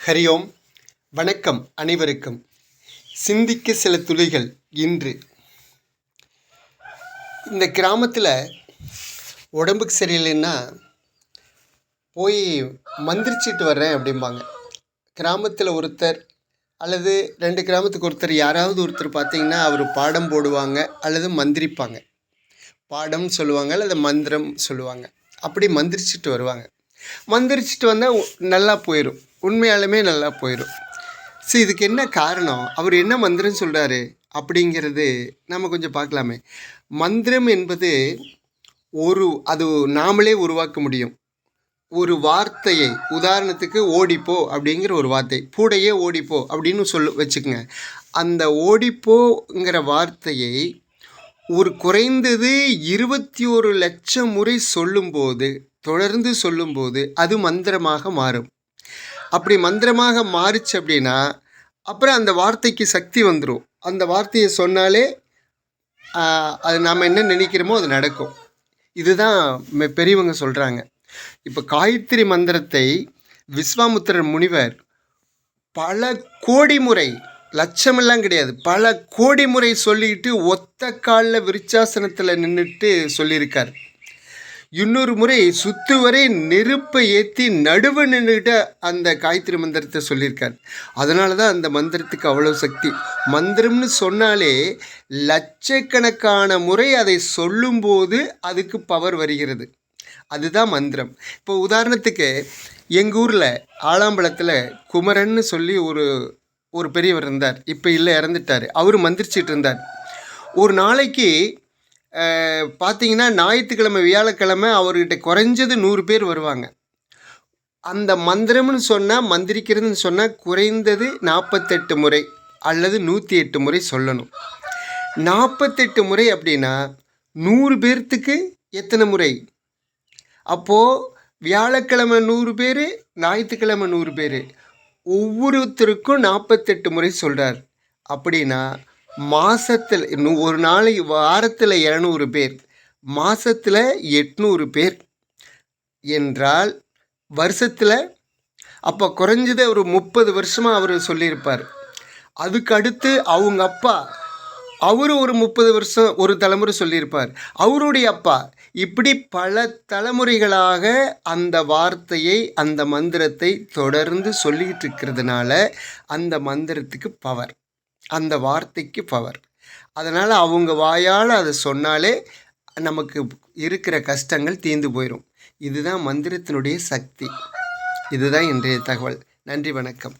ஹரி ஓம். வணக்கம் அனைவருக்கும். சிந்திக்க சில துளிகள். இன்று இந்த கிராமத்தில் உடம்புக்கு சரியில்லைன்னா போய் மந்திரிச்சிட்டு வர்றேன் அப்படிம்பாங்க. கிராமத்தில் ஒருத்தர் அல்லது 2 கிராமத்துக்கு ஒருத்தர் யாராவது ஒருத்தர் பார்த்திங்கன்னா அவர் பாடம் போடுவாங்க அல்லது மந்திரிப்பாங்க. பாடம் சொல்லுவாங்க அல்லது மந்திரம் சொல்லுவாங்க. அப்படி மந்திரிச்சிட்டு வருவாங்க. மந்திரிச்சிட்டு வந்தால் நல்லா போயிடும், உண்மையாலுமே நல்லா போயிடும். சரி, இதுக்கு என்ன காரணம், அவர் என்ன மந்திரம் சொல்கிறாரு அப்படிங்கிறது நம்ம கொஞ்சம் பார்க்கலாமே. மந்திரம் என்பது அது நாமளே உருவாக்க முடியும். ஒரு வார்த்தையை, உதாரணத்துக்கு ஓடிப்போ அப்படிங்கிற ஒரு வார்த்தை, பூடையே ஓடிப்போ அப்படின்னு வச்சுக்கோங்க. அந்த ஓடிப்போங்கிற வார்த்தையை ஒரு குறைந்தது 21 லட்சம் முறை தொடர்ந்து சொல்லும்போது அது மந்திரமாக மாறும். அப்படி மந்திரமாக மாறுச்சு அப்படின்னா அப்புறம் அந்த வார்த்தைக்கு சக்தி வந்துடும். அந்த வார்த்தையை சொன்னாலே அது நாம் என்ன நினைக்கிறோமோ அது நடக்கும். இதுதான் பெரியவங்க சொல்கிறாங்க. இப்போ காயத்ரி மந்திரத்தை விஸ்வாமுத்திரர் முனிவர் பல கோடி முறை, லட்சமெல்லாம் கிடையாது, பல கோடி முறை சொல்லிட்டு ஒத்த காலில் விருச்சாசனத்தில் நின்றுட்டு சொல்லியிருக்கார். இன்னொரு முறை சுத்து வரை நெருப்பை ஏற்றி நடுவு நின்றுகிட்ட அந்த காயத்ரி மந்திரத்தை சொல்லியிருக்கார். அதனால தான் அந்த மந்திரத்துக்கு அவ்வளோ சக்தி. மந்திரம்னு சொன்னாலே லட்சக்கணக்கான முறை அதை சொல்லும்போது அதுக்கு பவர் வருகிறது. அதுதான் மந்திரம். இப்போ உதாரணத்துக்கு எங்கள் ஊரில் ஆலாம்பலத்தில் குமரன்னு சொல்லி ஒரு பெரியவர் இருந்தார். இப்போ இல்லை, இறந்துட்டார். அவர் மந்திரிச்சிட்டு இருந்தார். ஒரு நாளைக்கு பார்த்தீங்கன்னா ஞாயிற்றுக்கிழமை வியாழக்கிழமை அவர்கிட்ட குறைஞ்சது 100 பேர் வருவாங்க. அந்த மந்திரம்னு சொன்னால், மந்திரிக்கிறதுன்னு சொன்னால் குறைந்தது 48 முறை அல்லது 108 முறை சொல்லணும். 48 முறை அப்படின்னா 100 பேர்த்துக்கு எத்தனை முறை? அப்போது வியாழக்கிழமை 100 பேர், ஞாயிற்றுக்கிழமை 100 பேர், ஒவ்வொருத்தருக்கும் 48 முறை சொல்கிறார். அப்படின்னா மாதத்தில் ஒரு நாளைக்கு, வாரத்தில் 200 பேர், மாதத்தில் 800 பேர் என்றால் வருஷத்தில் அப்போ குறைஞ்சது ஒரு 30 வருஷமாக அவர் சொல்லியிருப்பார். அதுக்கு அடுத்து அவங்க அப்பா, அவர் ஒரு 30 வருஷம், ஒரு தலைமுறை சொல்லியிருப்பார். அவருடைய அப்பா, இப்படி பல தலைமுறைகளாக அந்த வார்த்தையை, அந்த மந்திரத்தை தொடர்ந்து சொல்லிக்கிட்டு இருக்கிறதுனால அந்த மந்திரத்துக்கு பவர், அந்த வார்த்தைக்கு பவர். அதனால் அவங்க வாயால் அதை சொன்னாலே நமக்கு இருக்கிற கஷ்டங்கள் தீர்ந்து போயிடும். இதுதான் மந்திரத்தினுடைய சக்தி. இதுதான் இன்றைய தகவல். நன்றி, வணக்கம்.